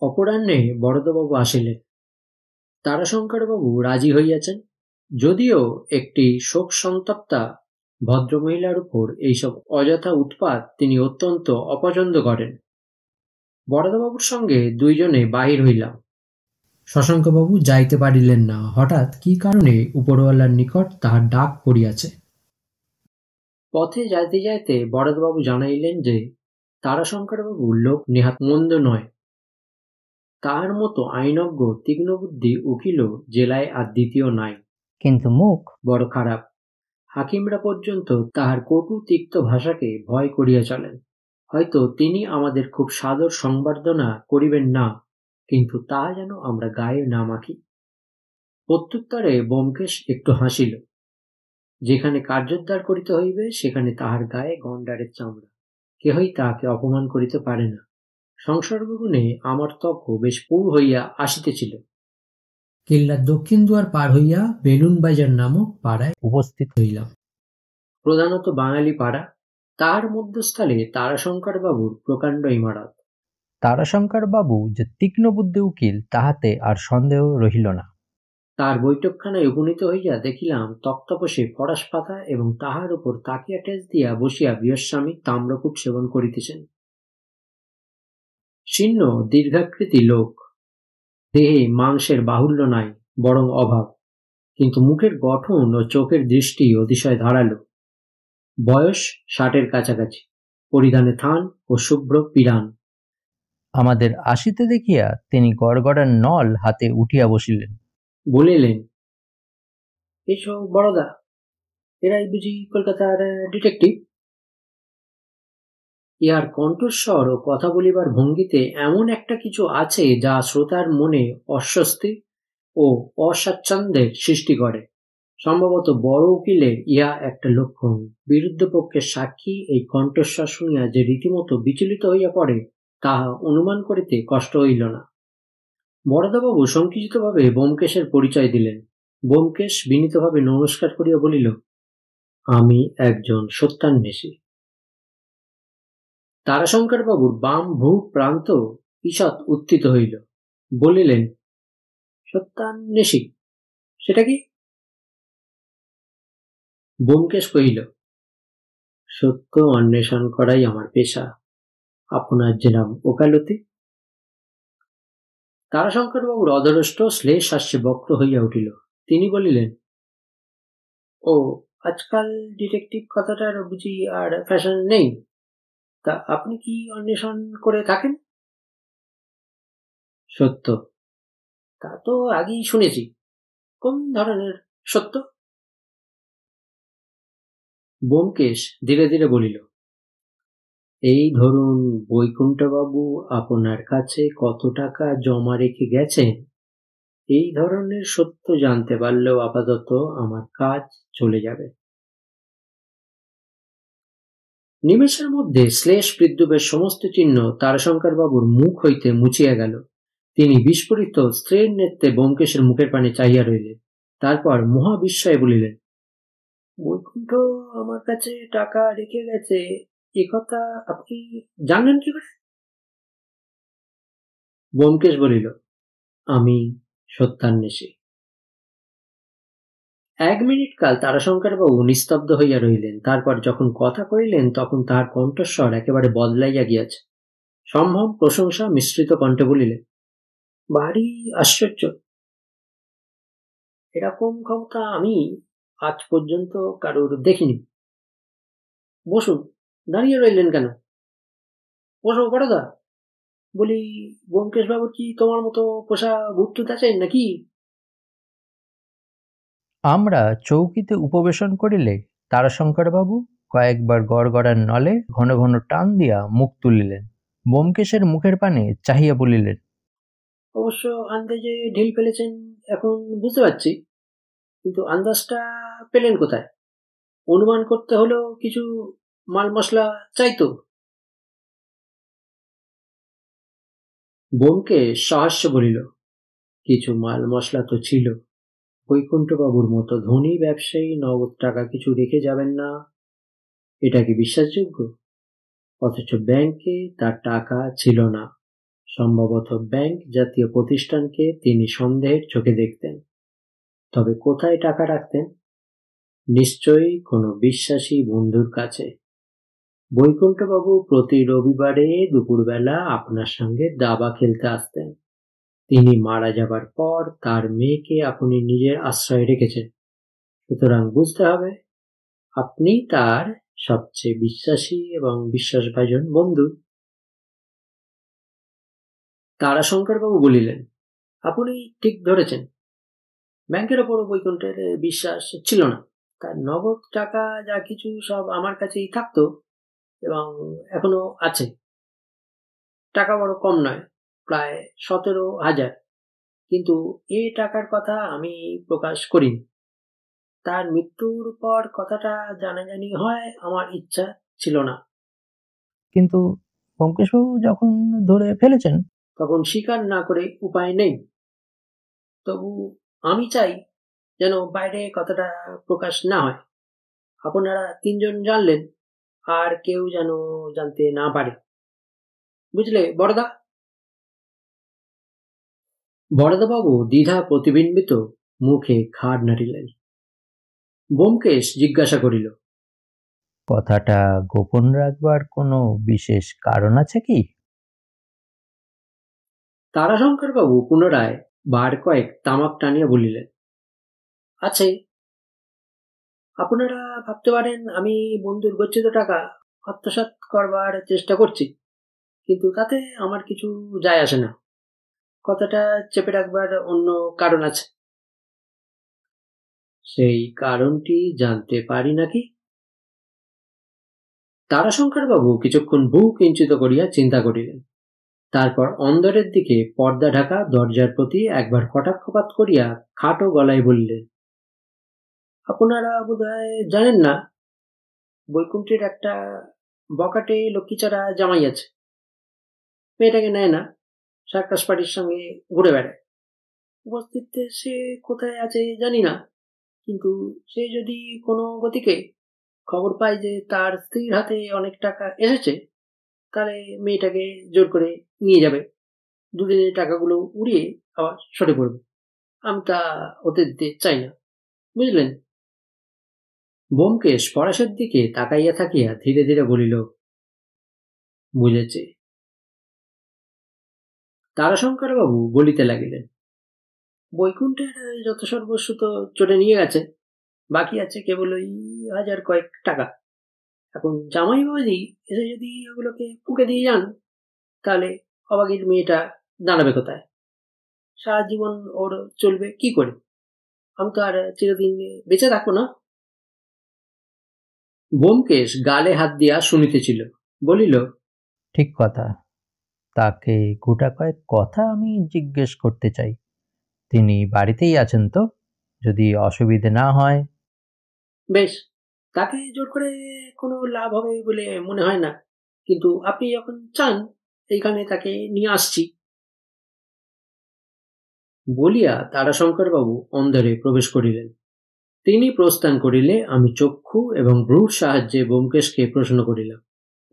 অপরাহ্নে বরদাবাবু আসিলেন। তারাশঙ্করবাবু রাজি হইয়াছেন, যদিও একটি শোকসন্তপ্তা ভদ্রমহিলার উপর এইসব অযথা উৎপাত তিনি অত্যন্ত অপছন্দ করেন। বরদাবাবুর সঙ্গে দুইজনে বাহির হইলাম। শশাঙ্কবাবু যাইতে পারিলেন না। হঠাৎ কি কারণে উপরওয়ালার নিকট তাহার ডাক পড়িয়াছে। পথে যাইতে যাইতে বরদাবাবু জানাইলেন যে তারাশঙ্করবাবুর লোক নেহাত মন্দ নয়। তাহার মতো আইনজ্ঞ তীক্ষ্ণবুদ্ধি উকিলও জেলায় আর দ্বিতীয় নাই। কিন্তু মুখ বড় খারাপ। হাকিমরা পর্যন্ত তাহার কটু তিক্ত ভাষাকে ভয় করিয়া চলেন। হয়তো তিনি আমাদের খুব সাদর সংবর্ধনা করিবেন না, কিন্তু তাহা যেন আমরা গায়ে না মাখি। প্রত্যুত্তরে ব্যোমকেশ একটু হাসিল। যেখানে কার্যোদ্ধার করিতে হইবে সেখানে তাহার গায়ে গণ্ডারের চামড়া, কেহই তাহাকে অপমান করিতে পারে না। সংসর্গগুণে আমার ত্বকও বেশ পুর হইয়া আসিতেছিল। কেল্লার দক্ষিণ দুয়ার পার হইয়া বেলুন বাজার নামক পাড়ায় উপস্থিত হইলাম। প্রধানত বাঙালি পাড়া। তার মধ্যস্থলে তারাশঙ্করবাবুর প্রকাণ্ড ইমারত। তারাশঙ্করবাবু যে তীক্ষ্ণ বুদ্ধি উকিল তাহাতে আর সন্দেহ রহিল না। তার বৈঠকখানায় উপনীত হইয়া দেখিলাম তক্তপোষে ফরাস পাতা এবং তাহার উপর তাকিয়া টেজ দিয়া বসিয়া বীরস্বামী তাম্রকূট সেবন করিতেছেন। শীর্ণ দীর্ঘাকৃতি লোক, দেহে মাংসের বাহুল্য নাই, বরং অভাব, কিন্তু মুখের গঠন ও চোখের দৃষ্টি অতিশয় ধারালো। বয়স 60-এর কাছাকাছি। পরিধানে থান ও শুভ্র পিরান। আমাদের আসিতে দেখিয়া তিনি গড়গড়ার নল হাতে উঠিয়া বসিলেন। বলিলেন, এসো বড়দা, এরাই বুঝি কলকাতার ডিটেকটিভ? ইহার কণ্ঠস্বর ও কথা বলিবার ভঙ্গিতে এমন একটা কিছু আছে যা শ্রোতার মনে অস্বস্তি ও অস্বাচ্ছন্দ্যের সৃষ্টি করে। সম্ভবত বড় উকিলের ইহা একটা লক্ষণ। বিরুদ্ধ পক্ষের সাক্ষী এই কণ্ঠস্বর শুনিয়া যে রীতিমতো বিচলিত হইয়া পড়ে, তাহা অনুমান করিতে কষ্ট হইল না। বরদাবাবু সংকুচিতভাবে ব্যোমকেশের পরিচয় দিলেন। ব্যোমকেশ বিনীতভাবে নমস্কার করিয়া বলিল, আমি একজন সত্যান্বেষী। তারাশঙ্করবাবুর বাম ভূ প্রান্ত ঈষৎ উত্থিত হইল। বলিলেন, সত্যান্বেষী? সেটা কি? ব্যোমকেশ কহিল, সত্য অন্বেষণ করাই আমার পেশা। আপনার যে নাম ওকালতি। তারাশঙ্করবাবুর অধরষ্ট শ্লেষ হাস্যে বক্র হইয়া উঠিল। তিনি বলিলেন, ও, আজকাল ডিটেকটিভ কথাটার বুঝি আর ফ্যাশন নেই? তা আপনি কি অন্বেষণ করে থাকেন? সত্য? তা তো আগেই শুনেছি। কোন ধরনের সত্য? ব্যোমকেশ ধীরে ধীরে বলিল, এই ধরুন, বৈকুণ্ঠবাবু আপনার কাছে কত টাকা জমা রেখে গেছেন, এই ধরনের সত্য জানতে পারলেও আপাতত আমার কাজ চলে যাবে। নিমেষের মধ্যে শ্লেষ বিদ্রুপের সমস্ত চিহ্ন তারাশঙ্করবাবুর মুখ হইতে মুছিয়া গেল। তিনি বিস্ফোরিত স্ত্রীর নেত্রে ব্যোমকেশের মুখের পানে চাহিয়া রইলেন। তারপর মহাবিস্ময়ে বলিলেন, বৈকুণ্ঠ আমার কাছে টাকা রেখে গেছে এ কথা আপনি জানলেন কি করে? ব্যোমকেশ বলিল, আমি সত্যান্বেষী। 1 মিনিট কাল তারাশঙ্করবাবু নিস্তব্ধ হইয়া রহিলেন। তারপর যখন কথা কহিলেন তখন তাহার কণ্ঠস্বর একেবারে বদলাইয়া গিয়াছে। সম্ভ্রম প্রশংসা মিশ্রিত কণ্ঠে বলিলেন, ভারী আশ্চর্য। এরকম ক্ষমতা আমি আজ পর্যন্ত কারোর দেখিনি। বসুন, দাঁড়িয়ে রইলেন কেন? বসো বড়দা। বলি, ব্যোমকেশবাবুর কি তোমার মতো পোষা ভূতটুত আছেন নাকি? আমরা চৌকিতে উপবেশন করিলে তারাশঙ্করবাবু কয়েকবার গড়গড়ার নলে ঘন ঘন টান দিয়া মুখ তুলিলেন। ব্যোমকেশের মুখের পানে চাহিয়া বলিলেন, অবশ্য আন্দাজে ঢিল ফেলেছেন এখন বুঝতে পারছি, কিন্তু আন্দাজটা পেলেন কোথায়? অনুমান করতে হলেও কিছু মাল মশলা চাই তো। ব্যোমকেশ সহাস্য বলিল, কিছু মাল মশলা তো ছিল। বৈকুণ্ঠবাবুর মতো ধনী ব্যবসায়ী নগদ টাকা কিছু রেখে যাবেন না, এটা কি বিশ্বাসযোগ্য? অথচ ব্যাংকে তার টাকা ছিল না। সম্ভবত ব্যাংক জাতীয় প্রতিষ্ঠানকে তিনি সন্দেহের চোখে দেখতেন। তবে কোথায় টাকা রাখতেন? নিশ্চয়ই কোনো বিশ্বাসী বন্ধুর কাছে। বৈকুণ্ঠবাবু প্রতি রবিবারে দুপুরবেলা আপনার সঙ্গে দাবা খেলতে আসতেন। তিনি মারা যাবার পর তার মেয়েকে আপনি নিজের আশ্রয়ে রেখেছেন, সুতরাং বুঝতে হবে আপনি তার সবচেয়ে বিশ্বাসী এবং বিশ্বাসভাজন বন্ধু। তারাশঙ্করবাবু বলিলেন, আপনি ঠিক ধরেছেন। ব্যাংকের ওপরও বৈকুণ্ঠের বিশ্বাস ছিল না। তার নগদ টাকা যা কিছু সব আমার কাছেই থাকতো এবং এখনো আছে। টাকা বড় কম নয়, প্রায় 17,000। কিন্তু এ টাকার কথা আমি প্রকাশ করিনি। তার মৃত্যুর পর কথাটা জানাজানি হয় আমার ইচ্ছা ছিল না। কিন্তু ব্যোমকেশবাবু যখন ধরে ফেলেছেন, তখন স্বীকার না করে উপায় নেই। তবু আমি চাই যেন বাইরে কথাটা প্রকাশ না হয়। আপনারা 3 জন জানলেন, আর কেউ যেন জানতে না পারে। বুঝলে বড়দা? বরদাবাবু দ্বিধা প্রতিবিম্বিত মুখে ঘাড় নাড়িলেন। ব্যোমকেশ জিজ্ঞাসা করিল, কথাটা গোপন রাখবার কোনো বিশেষ কারণ আছে কি? তারাশঙ্করবাবু পুনরায় বার কয়েক তামাক টানিয়া বলিলেন, আছে। আপনারা ভাবতে পারেন আমি বন্ধুর গচ্ছিত টাকা আত্মসাৎ করবার চেষ্টা করছি, কিন্তু তাতে আমার কিছু যায় আসে না। কথাটা চেপে রাখবার অন্য কারণ আছে। সেই কারণটি জানতে পারি নাকি? তারাশঙ্করবাবু কিছুক্ষণ বুক কিঞ্চিত করিয়া চিন্তা করিলেন। তারপর অন্দরের দিকে পর্দা ঢাকা দরজার প্রতি একবার কটাক্ষপাত করিয়া খাটো গলায় বললেন, আপনারা বোধহয় জানেন না, বৈকুণ্ঠের একটা বকাটে লক্ষ্মীছাড়া জামাই আছে। মেয়েটাকে নেয় না, সার্কাস পার্টির সঙ্গে ঘুরে বেড়ায়। উপস্থিত সে কোথায় আছে জানি না, কিন্তু সে যদি কোনো গতিকে খবর পায় যে তার স্ত্রীর হাতে অনেক টাকা এসেছে, তাহলে মেয়েটাকে জোর করে নিয়ে যাবে। দুদিনের টাকাগুলো উড়িয়ে আবার সরে পড়বে। আমি তা হতে দিতে চাই না, বুঝলেন? ব্যোমকেশ পরেশের দিকে তাকাইয়া থাকিয়া ধীরে ধীরে বলিল, বুঝেছি। তারাশঙ্করবাবু বলিতে লাগিলেন, বৈকুণ্ঠের যত সর্বস্ব তো চড়ে নিয়ে গেছে, বাকি আছে কেবল ওই 1000 কয়েক টাকা। এখন জামাই বাবাজি এসে যদি ওগুলোকে ফুঁকে দিয়ে যান, তাহলে অবাগির মেয়েটা দাঁড়াবে কোথায়? সারা জীবন ওর চলবে কি করে? আমি তো আর চিরদিন বেঁচে থাকবো না। ব্যোমকেশ গালে হাত দিয়া শুনিতেছিল, বলিল, ঠিক কথা। তাকে গোটা কয়েক কথা আমি জিজ্ঞেস করতে চাই। তিনি বাড়িতেই আছেন তো? যদি অসুবিধে না হয়। বেশ, তাকে জোর করে কোনো লাভ হবে বলে মনে হয় না, কিন্তু আপনি যখন চান এইখানে তাকে নিয়ে আসছি। বলিয়া তারাশঙ্করবাবু অন্দরে প্রবেশ করিলেন। তিনি প্রস্থান করিলে আমি চক্ষু এবং ভ্রূর সাহায্যে ব্যোমকেশকে প্রশ্ন করিলাম।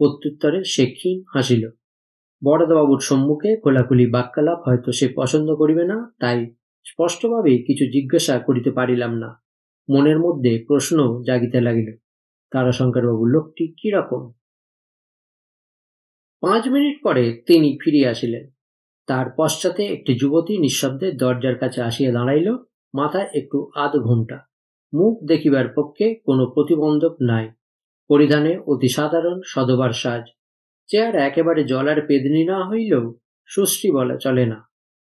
প্রত্যুত্তরে সে ক্ষীণ হাসিল। বরদাবাবুর সম্মুখে খোলাখুলি বাক্যালাপ হয়তো সে পছন্দ করিবে না, তাই স্পষ্টভাবে কিছু জিজ্ঞাসা করিতে পারিলাম না। মনের মধ্যে প্রশ্ন জাগিতে লাগিল, তারাশঙ্করবাবু লোকটি কিরকম? 5 মিনিট পরে তিনি ফিরিয়া আসিলেন। তার পশ্চাতে একটি যুবতী নিঃশব্দে দরজার কাছে আসিয়া দাঁড়াইল। মাথায় একটু আধঘোমটা, মুখ দেখিবার পক্ষে কোনো প্রতিবন্ধক নাই। পরিধানে অতি সাধারণ সধবার সাজ। চেহারা একেবারে জলার পেদনি না হইলেও সুশ্রী বলা চলে না।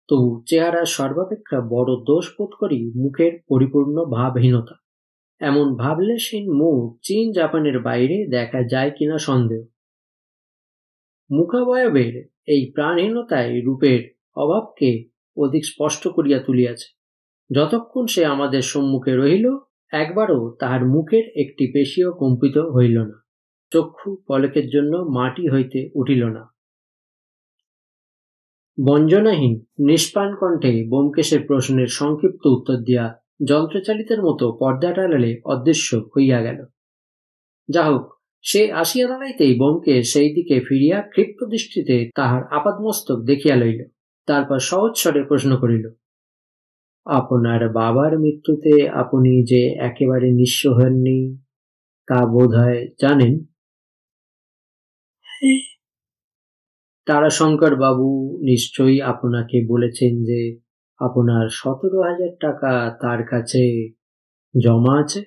তবু চেহারা সর্বাপেক্ষা বড় দোষ বোধ করি মুখের পরিপূর্ণ ভাবহীনতা। এমন ভাবলেশহীন মুখ চীন জাপানের বাইরে দেখা যায় কিনা সন্দেহ। মুখাবয়বের এই প্রাণহীনতায় রূপের অভাবকে অধিক স্পষ্ট করিয়া তুলিয়াছে। যতক্ষণ সে আমাদের সম্মুখে রহিল, একবারও তাহার মুখের একটি পেশিও কম্পিত হইল না। চক্ষু পলকের জন্য মাটি হইতে উঠিল না। বঞ্জনাহীন নিষ্প্রাণ কণ্ঠে ব্যোমকেশের প্রশ্নের সংক্ষিপ্ত উত্তর দিয়া যন্ত্রচালিতের মতো পর্দা টানালে অদৃশ্য হইয়া গেল। যা হোক, সে আসিয়া দাঁড়াইতেই ব্যোমকেশ সেই দিকে ফিরিয়া ক্ষিপ্ত দৃষ্টিতে তাহার আপাদমস্তক দেখিয়া লইল। তারপর সহজ স্বরে প্রশ্ন করিল, আপনার বাবার মৃত্যুতে আপনি যে একেবারে নিঃস্ব হননি তা বোধ হয় জানেন? তারাশঙ্কর বাবু নিশ্চয়ই আপনাকে বলেছেন যে আপনার 17,000 টাকা তার কাছে জমা আছে।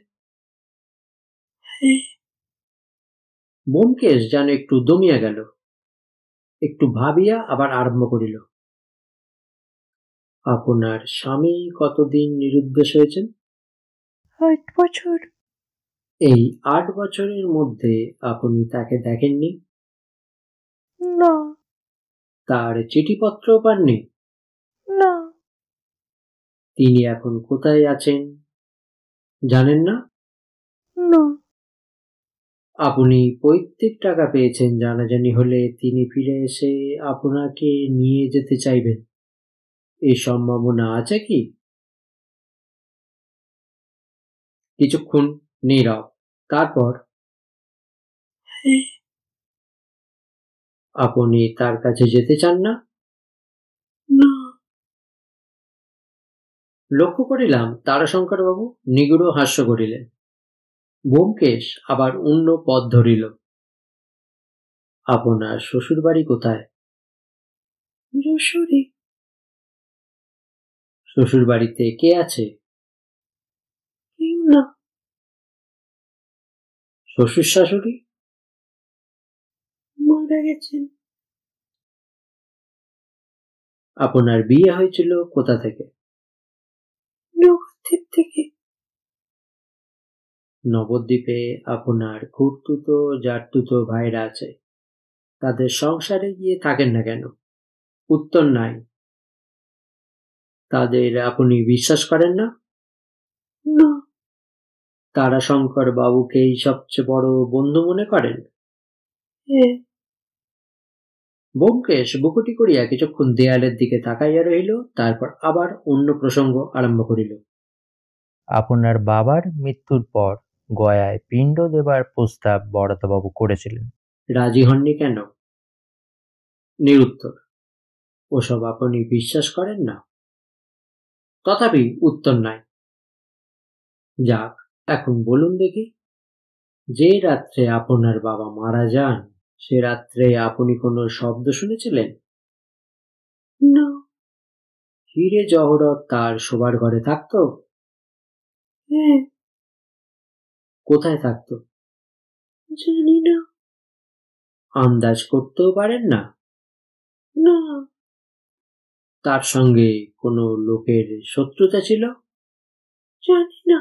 ব্যোমকেশ যেন একটু দমিয়া গেল, একটু ভাবিয়া আবার আরম্ভ করিল, আপনার স্বামী কতদিন নিরুদ্দেশ হয়েছেন? 8 বছর। এই 8 বছরের মধ্যে আপনি তাকে দেখেননি? না। তার চিঠিপত্রও পাননি? না। তিনি এখন কোথায় আছেন জানেন না? না। আপনি পৈতৃক টাকা পেয়েছেন জানাজানি হলে তিনি ফিরে এসে আপনাকে নিয়ে যেতে চাইবেন, এই সম্ভাবনা আছে কি? কিছুক্ষণ নীরব, তারপর, আপনি তার কাছে যেতে চান না? না। লক্ষ্য করিলাম তারাশঙ্করবাবু নিগূঢ় হাস্য করিলেন। ব্যোমকেশ আবার অন্য পথ ধরিল, আপনার শ্বশুর বাড়ি কোথায়? যশোরে। শ্বশুর বাড়িতে কে আছে? কেউ না। শ্বশুর শাশুড়ি? মারা গেছেন। আপনার বিয়ে হয়েছিল কোথা থেকে? নবদ্বীপ থেকে। নবদ্বীপে আপনার খুড়তুতো জ্যাঠতুতো ভাইরা আছে, তাদের সংসারে গিয়ে থাকেন না কেন? উত্তর নাই। তাদের আপনি বিশ্বাস করেন না? না। তারাশঙ্কর বাবুকেই সবচেয়ে বড় বন্ধু মনে করেন? হ্যাঁ। ব্যোমকেশ বুকুটি করিয়া কিছুক্ষণ দেয়ালের দিকে তাকাইয়া রহিল, তারপর আবার অন্য প্রসঙ্গ আরম্ভ করিল। আপনার বাবার মৃত্যুর পর গয়ায় পিণ্ড দেবার প্রস্তাব বড়দাবাবু করেছিলেন। রাজি হননি কেন? নিরুত্তর। ওসব আপনি বিশ্বাস করেন না? তথাপি উত্তর নাই। যাক, এখন বলুন দেখি, যে রাত্রে আপনার বাবা মারা যান সে রাত্রে আপনি কোনো শব্দ শুনেছিলেন? না। হীরে জহরত তার শোবার ঘরে থাকতো? হ্যাঁ। কোথায় থাকতো? জানি না। আন্দাজ করতেও পারেন না? না। তার সঙ্গে কোনো লোকের শত্রুতা ছিল? জানি না।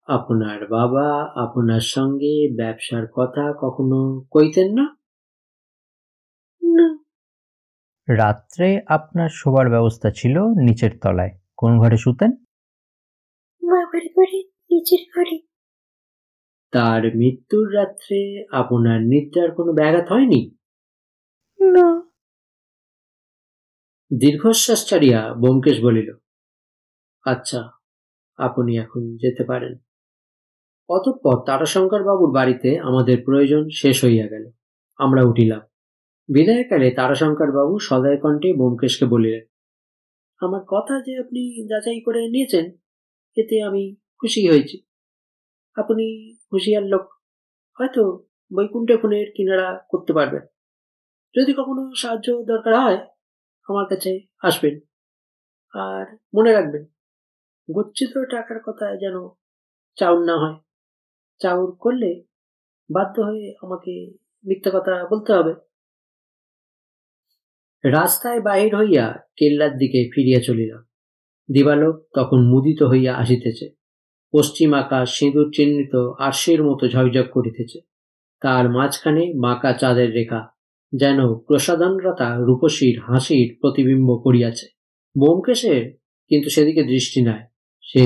আপনার বাবা আপনার সঙ্গে ব্যবসার কথা কখনো কইতেন না? না। রাত্রে আপনার শোবার ব্যবস্থা ছিল নিচের তলায়। কোন ঘরে শুতেন? বাবার ঘরে, নিচের ঘরে। তার মৃত্যুর রাত্রে আপনার নিদ্রার কোনো ব্যাঘাত হয়নি? না। দীর্ঘশ্বাস ছাড়িয়া ব্যোমকেশ বলিল, আচ্ছা, আপনি এখন যেতে পারেন। অতঃপর তারাশঙ্কর বাবুর বাড়িতে আমাদের প্রয়োজন শেষ হইয়া গেল। আমরা উঠিলাম। বিদায়কালে তারাশঙ্কর বাবু সদয় কণ্ঠে ব্যোমকেশকে বলিলেন, আমার কথা যে আপনি যাচাই করে নিয়েছেন এতে আমি খুশি হয়েছি। আপনি হুঁশিয়ার লোক, হয়তো বৈকুণ্ঠে খুনের কিনারা করতে পারবেন। যদি কখনো সাহায্য দরকার হয় আমার কাছে আসবেন। আর মনে রাখবেন, গচ্ছিত টাকার কথা যেন চাউর না হয়। চাউর করলে বাধ্য হয়ে আমাকে মিথ্যা কথা বলতে হবে। রাস্তায় বাহির হইয়া কেল্লার দিকে ফিরিয়া চলিলাম। দিবালোক তখন মুদিত হইয়া আসিতেছে। পশ্চিম আকাশ সিঁদুর চিহ্নিত আরশির মতো ঝকঝক করিতেছে। তার মাঝখানে বাঁকা চাঁদের রেখা যেন প্রসাদনরতা রূপসীর হাসির প্রতিবিম্ব করিয়াছে। ব্যোমকেশের কিন্তু সেদিকে দৃষ্টি নাই। সে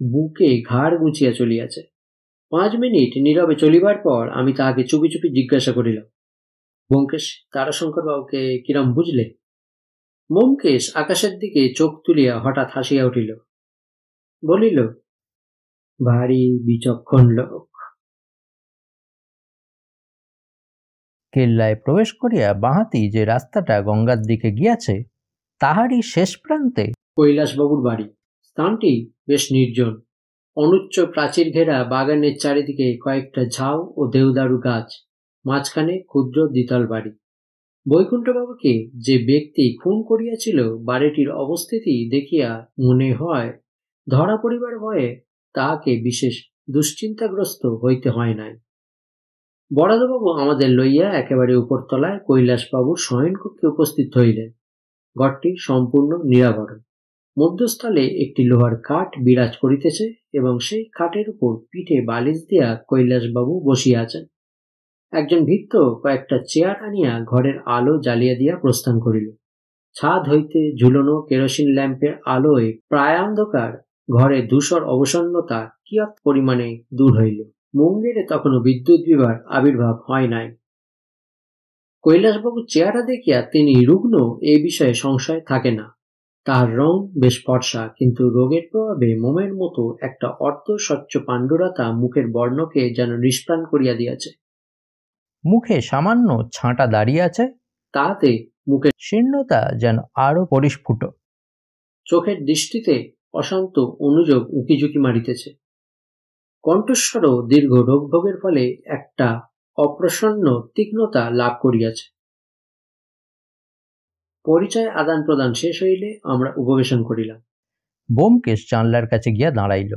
বুকে ঘাড় গুছিয়া চলিয়াছে। 5 মিনিট নীরবে চলিবার পর আমি তাহাকে চুপি চুপি জিজ্ঞাসা করিলাম, ব্যোমকেশ, তারাশঙ্কর বাবুকে কিরম বুঝলে? ব্যোমকেশ আকাশের দিকে চোখ তুলিয়া হঠাৎ হাসিয়া উঠিল, বলিল, ভারী বিচক্ষণ লোক। কেল্লায় প্রবেশ করিয়া বাঁহাতি যে রাস্তাটা গঙ্গার দিকে গিয়াছে তাহারই শেষ প্রান্তে কৈলাসবাবুর বাড়ি। স্থানটি বেশ নির্জন। অনুচ্চ প্রাচীর ঘেরা বাগানের চারিদিকে কয়েকটা ঝাউ ও দেওদারু গাছ, মাঝখানে ক্ষুদ্র দ্বিতল বাড়ি। বৈকুণ্ঠবাবুকে যে ব্যক্তি খুন করিয়াছিল বাড়িটির অবস্থিতি দেখিয়া মনে হয় ধরা পড়িবার ভয়ে তাহাকে বিশেষ দুশ্চিন্তাগ্রস্ত হইতে হয় নাই। বরদাবাবু আমাদের লইয়া একেবারে উপরতলায় কৈলাসবাবুর শয়নকক্ষে উপস্থিত হইলেন। ঘরটি সম্পূর্ণ নিরাভরণ। মধ্যস্থলে একটি লোহার খাট বিরাজ করিতেছে এবং সেই খাটের উপর পিঠে বালিশ দিয়া কৈলাসবাবু বসিয়া আছেন। একজন ভৃত্য কয়েকটা চেয়ার আনিয়া ঘরের আলো জ্বালিয়া দিয়া প্রস্থান করিল। ছাদ হইতে ঝুলনো কেরোসিন ল্যাম্পের আলোয় প্রায়ান্ধকার ঘরে ধূসর অবসন্নতা কিয়ৎ পরিমাণে দূর হইল। মুঙ্গেরে তখনও বিদ্যুৎ বিভার আবির্ভাব হয় নাই। কৈলাসবাবুর চেহারা দেখিয়া তিনি রুগ্ন এ বিষয়ে সংশয় থাকে না। তার রং বেশ ফর্সা, কিন্তু রোগের প্রভাবে মোমের মতো একটা অর্ধ স্বচ্ছ পাণ্ডুরতা মুখের বর্ণকে যেন নিষ্প্রাণ করিয়া দিয়াছে। মুখে সামান্য ছাঁটা দাঁড়িয়ে আছে, তাহাতে মুখের শীর্ণতা যেন আরো পরিস্ফুট। চোখের দৃষ্টিতে অশান্ত অনুযোগ উঁকিঝুঁকি মারিতেছে। কণ্ঠস্বরও দীর্ঘ রোগভোগের ফলে একটা অপ্রসন্ন তীক্ষ্ণতা লাভ করিয়াছে। পরিচয় আদান প্রদান শেষ হইলে আমরা উপবেশন করিলাম। ব্যোমকেশ জানলার কাছে গিয়া দাঁড়াইল।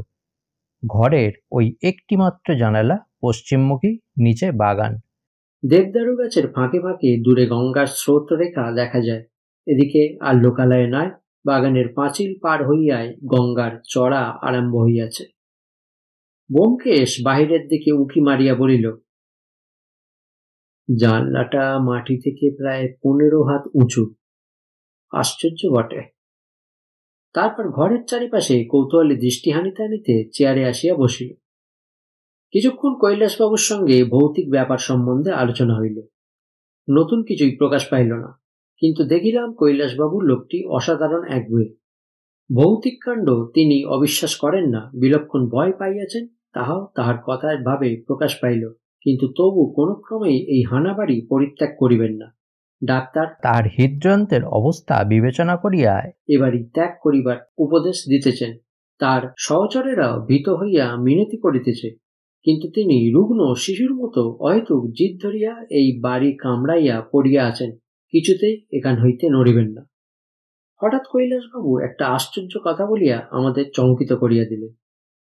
ঘরের ওই একটিমাত্র জানালা পশ্চিমমুখী, নিচে বাগান। দেবদারু গাছের ফাঁকে ফাঁকে দূরে গঙ্গার স্রোত রেখা দেখা যায়। এদিকে আর লোকালয় নয়, বাগানের পাঁচিল পার হইয়াই গঙ্গার চড়া আরম্ভ হইয়াছে। ব্যোমকেশ বাহিরের দিকে উঁকি মারিয়া বলিল, জানলাটা মাটি থেকে প্রায় 15 হাত উঁচু। আশ্চর্য বটে। তারপর ঘরের চারিপাশে কৌতূহলী দৃষ্টি হানিতে হানিতে চেয়ারে আসিয়া বসিল। কিছুক্ষণ কৈলাসবাবুর সঙ্গে ভৌতিক ব্যাপার সম্বন্ধে আলোচনা হইল। নতুন কিছুই প্রকাশ পাইল না, কিন্তু দেখিলাম কৈলাসবাবুর লোকটি অসাধারণ একগুঁয়ে। ভৌতিক কাণ্ড তিনি অবিশ্বাস করেন না, বিলক্ষণ ভয় পাইয়াছেন তাহাও তাহার কথার ভাবে প্রকাশ পাইল, কিন্তু তবু কোনো ক্রমেই এই হানাবাড়ি পরিত্যাগ করিবেন না। ডাক্তার তার হৃদযন্ত্রের অবস্থা বিবেচনা করিয়া এ বাড়ি ত্যাগ করিবার উপদেশ দিতেছেন। তার সহচরেরাও ভীত হইয়া মিনতি করিতেছে, কিন্তু তিনি রুগ্ন শিশুর মতো অহেতুক জিদ ধরিয়া এই বাড়ি কামড়াইয়া পড়িয়া আছেন, কিছুতেই এখান হইতে নড়িবেন না। হঠাৎ কৈলাসবাবু একটা আশ্চর্য কথা বলিয়া আমাদের চমকিত করিয়া দিলেন।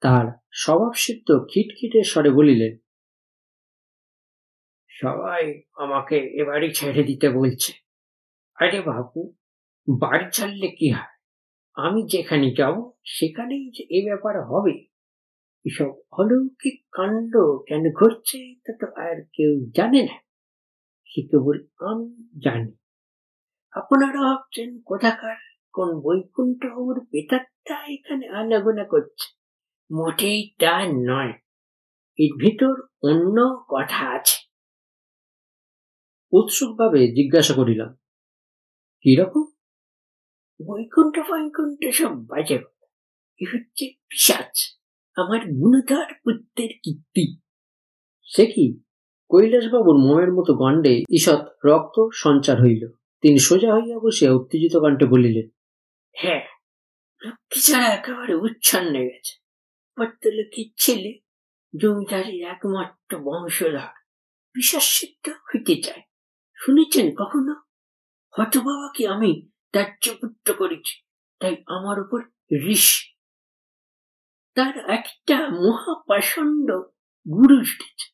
তার স্বভাবসিদ্ধ খিটখিটে স্বরে বলিলেন, সবাই আমাকে এ বাড়ি ছেড়ে দিতে বলছে। আরে বাবু, বাড়ি ছাড়লে কি হয়? আমি যেখানে যাব সেখানেই যে এ ব্যাপার হবে। এসব অলৌকিক কাণ্ড কেন ঘটছে তা তো আর কেউ জানে না, সে কেবল আমি জানি। আপনারা ভাবছেন কোথাকার কোন বৈকুণ্ঠ বাবুর প্রেতাত্মা এখানে আনাগোনা করছে। মোটেই তা নয়, এর ভিতর অন্য কথা আছে। উৎসুকভাবে জিজ্ঞাসা করিলাম, কিরকম? বৈকুণ্ঠ বৈকুণ্ঠ সব বাজে কথা। এ হচ্ছে পিশাচ, আমার গুণধর পুত্রের কীর্তি। সে কি? কৈলাসবাবুর মোমের মতো গণ্ডে ঈষৎ রক্ত সঞ্চার হইল। তিনি সোজা হইয়া বসিয়া উত্তেজিত কণ্ঠে বলিলেন, হ্যাঁ, লক্ষ্মী ছাড়া একেবারে উচ্ছন্নে গেছে। ভদ্রলোকের ছেলে, জমিদারির একমাত্র বংশধর, পিশাচ সিদ্ধ হইতে চায়। শুনেছেন কখনো? হতবাবাকে আমি ত্যায্যপুত্র করেছি, তাই আমার উপর ঋষ। তার একটা মহাপাষণ্ড গুরু উঠেছে।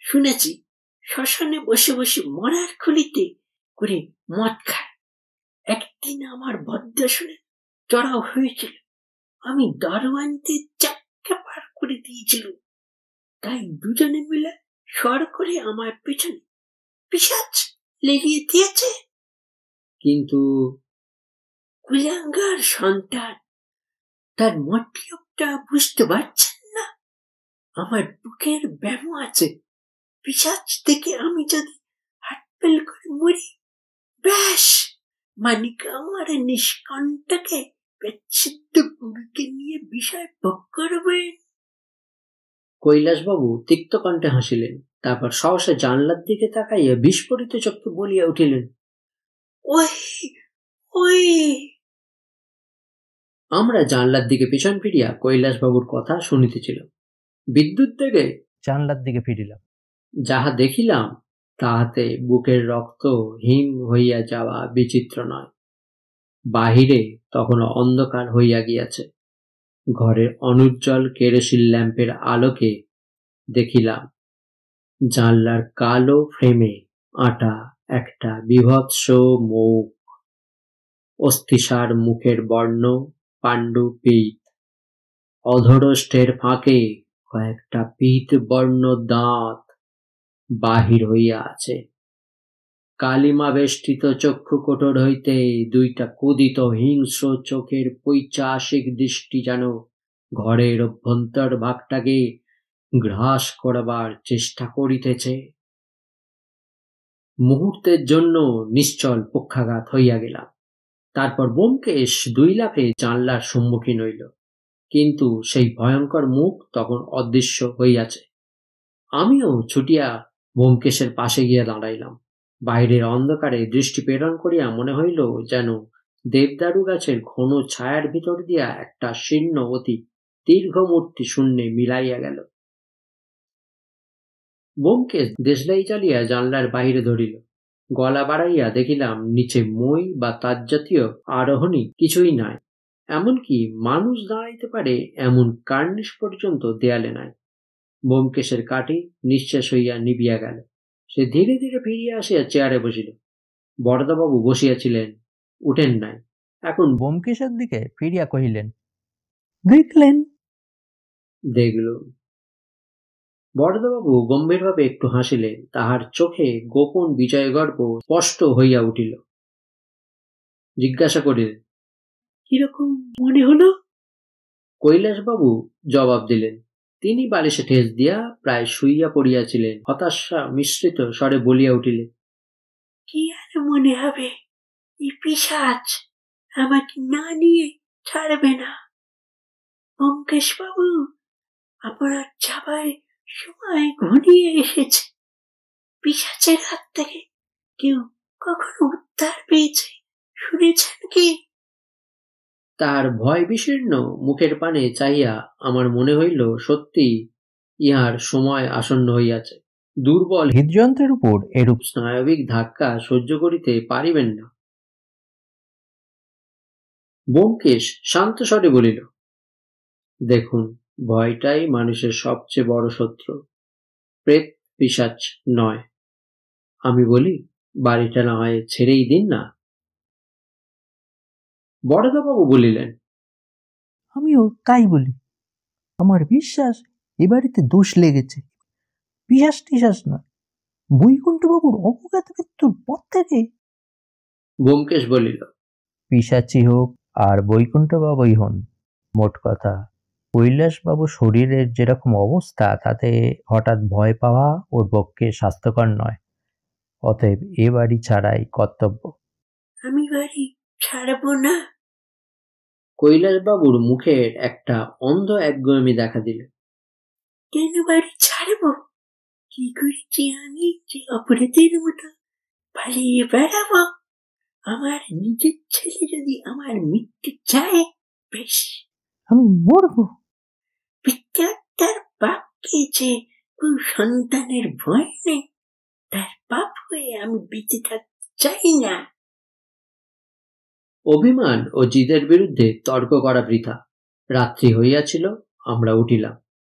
শুনেছি শ্মশানে বসে বসে মরার খুলিতে করে মদ খায়। একদিন আমার বদ্ধ শুনে চড়াও হয়েছিল। আমি দারোয়ানকে চাক্কা পার করে দিয়েছিল, তাই দুজনে মিলে সর করে আমার পেছনে পিশাচ লেলিয়ে দিয়েছে। কিন্তু কুলাঙ্গার সন্তান, তার মতলবটা বুঝতে পারছেন না। আমার বুকের ব্যামো আছে। পিশাচ থেকে আমি যদি হাটপেল করে মরি, ব্যাস, মানিক আমার নিষ্কণ্টকে পেচ্ছিদ্দ গুরুকে নিয়ে বিষয় ভোগ করবেন। কৈলাসবাবু তিক্ত কণ্ঠে হাসিলেন। তারপর সহসা জানলার দিকে তাকাইয়া বিস্ফোরিত চক্ষে বলিয়া উঠিলেন, ওই ওই। আমরা জানলার দিকে পিছন ফিরিয়া কৈলাসবাবুর কথা শুনিতেছিলাম। বিদ্যুৎ বেগে জানলার দিকে ফিরিলাম। যাহা দেখিলাম তাহাতে বুকের রক্ত হিম হইয়া যাওয়া বিচিত্র নয়। বাহিরে তখনও অন্ধকার হইয়া গিয়াছে। ঘরের অনুজ্জ্বল কেরোসিন ল্যাম্পের আলোকে দেখিলাম জানলার কালো ফ্রেমে আঁটা একটা বীভৎস মুখ। অস্থিসার মুখের বর্ণ পাণ্ডু পীত। অধরষ্টের ফাঁকে কয়েকটা পীত বর্ণ দাঁত বাহির হইয়া আছে। কালিমা বেষ্টিত চক্ষুকোটর হইতে দুইটা কুদিত হিংস্র চোখের পৈশাচিক দৃষ্টি যেন ঘরের অভ্যন্তর ভাগটাকে গ্রাস করবার চেষ্টা করিতেছে। মুহূর্তের জন্য নিশ্চল পক্ষাঘাত হইয়া গেলাম। তারপর ব্যোমকেশ দুই লাফে জানলার সম্মুখীন হইল, কিন্তু সেই ভয়ঙ্কর মুখ তখন অদৃশ্য হইয়াছে। আমিও ছুটিয়া ব্যোমকেশের পাশে গিয়া দাঁড়াইলাম। বাইরের অন্ধকারে দৃষ্টি প্রেরণ করিয়া মনে হইল যেন দেবদারু গাছের ঘন ছায়ার ভিতর দিয়া একটা শীর্ণ অতি দীর্ঘ মূর্তি শূন্যে মিলাইয়া গেল। ব্যোমকেশ দেশলাই চালিয়া জানলার বাহিরে ধরিল। গলা বাড়াইয়া দেখিলাম নিচে মই বা তার জাতীয় আরোহণী কিছুই নাই। এমনকি মানুষ দাঁড়াইতে পারে এমন কার্নিশ পর্যন্ত দেয়ালে নাই। ব্যোমকেশের কাঠি নিঃশেষ হইয়া নিবিয়া গেল। সে ধীরে ধীরে ফিরিয়া আসিয়া চেয়ারে বসিল। বরদাবাবু বসিয়াছিলেন, উঠেন নাই। এখন ব্যোমকেশের দিকে ফিরিয়া কহিলেন, দেখলেন? দেখলুম। বরদাবাবু গম্ভীরভাবে একটু হাসিলেন। তাহার চোখে গোপন বিজয়গর্ব স্পষ্ট হইয়া উঠিল। জিজ্ঞাসা করিলেন, কিরকম মনে হলো? কৈলাসবাবু জবাব দিলেন। তিনি বালিশে ঠেস দিয়া প্রায় শুইয়া পড়িয়াছিলেন। হতাশা মিশ্রিত স্বরে বলিয়া উঠিলেন, কি আর মনে হবে, এই পিশাচ আমাকে না নিয়ে ছাড়বে না। ব্যোমকেশবাবু, আপনার যাবার সময় ঘনিয়ে এসেছে। পিশাচের হাত থেকে কেউ কখনো উদ্ধার পেয়েছে শুনেছেন কি? তার ভয় বিশীর্ণ মুখের পানে চাহিয়া আমার মনে হইল সত্যি ইহার সময় আসন্ন হইয়াছে। দুর্বল হৃদযন্ত্রের উপর এরূপ স্নায়বিক ধাক্কা সহ্য করিতে পারিবেন না। ব্যোমকেশ শান্ত স্বরে বলিল, দেখুন, ভয়টাই মানুষের সবচেয়ে বড় শত্রু, প্রেত পিশাচ নয়। আমি বলি, বাড়িটা না হয় ছেড়েই দিন না। বরদাবাবু বলিলেন, আমিও তাই বলি। আমার বিশ্বাস এ বাড়িতে দোষ লেগেছে, পিশাচ টিশাচ নয়। বৈকুণ্ঠবাবুর অবজ্ঞাত মৃত্যুর পর থেকে। ব্যোমকেশ বলিল, পিশাচি হোক আর বৈকুণ্ঠবাবুই হন, মোট কথা কৈলাসবাবু শরীরের যেরকম অবস্থা তাতে হঠাৎ ভয় পাওয়া ওর পক্ষে স্বাস্থ্যকর নয়। অতএব এ বাড়ি ছাড়াই কর্তব্য। আমি বাড়ি ছাড়ব না। কৈলাসবাবুর মুখের একটা অন্ধ একগুঁয়েমি দেখা দিল। কেন বাড়ি ছাড়ব? কি করেছি আমি যে অপরাধের মতো পালিয়ে বেড়াবো? আমার নিজের ছেলে যদি আমার মৃত্যু চায়, বেশ, আমি মরব। পিতার পাপ খেয়েছে, সন্তানের ভয় নেই, তার পাপ হয়ে আমি বেঁচে থাকতে চাই না। অভিমান ও জিদের বিরুদ্ধে তর্ক করা বৃথা। রাত্রি হইয়াছিল, আমরা উঠিলাম।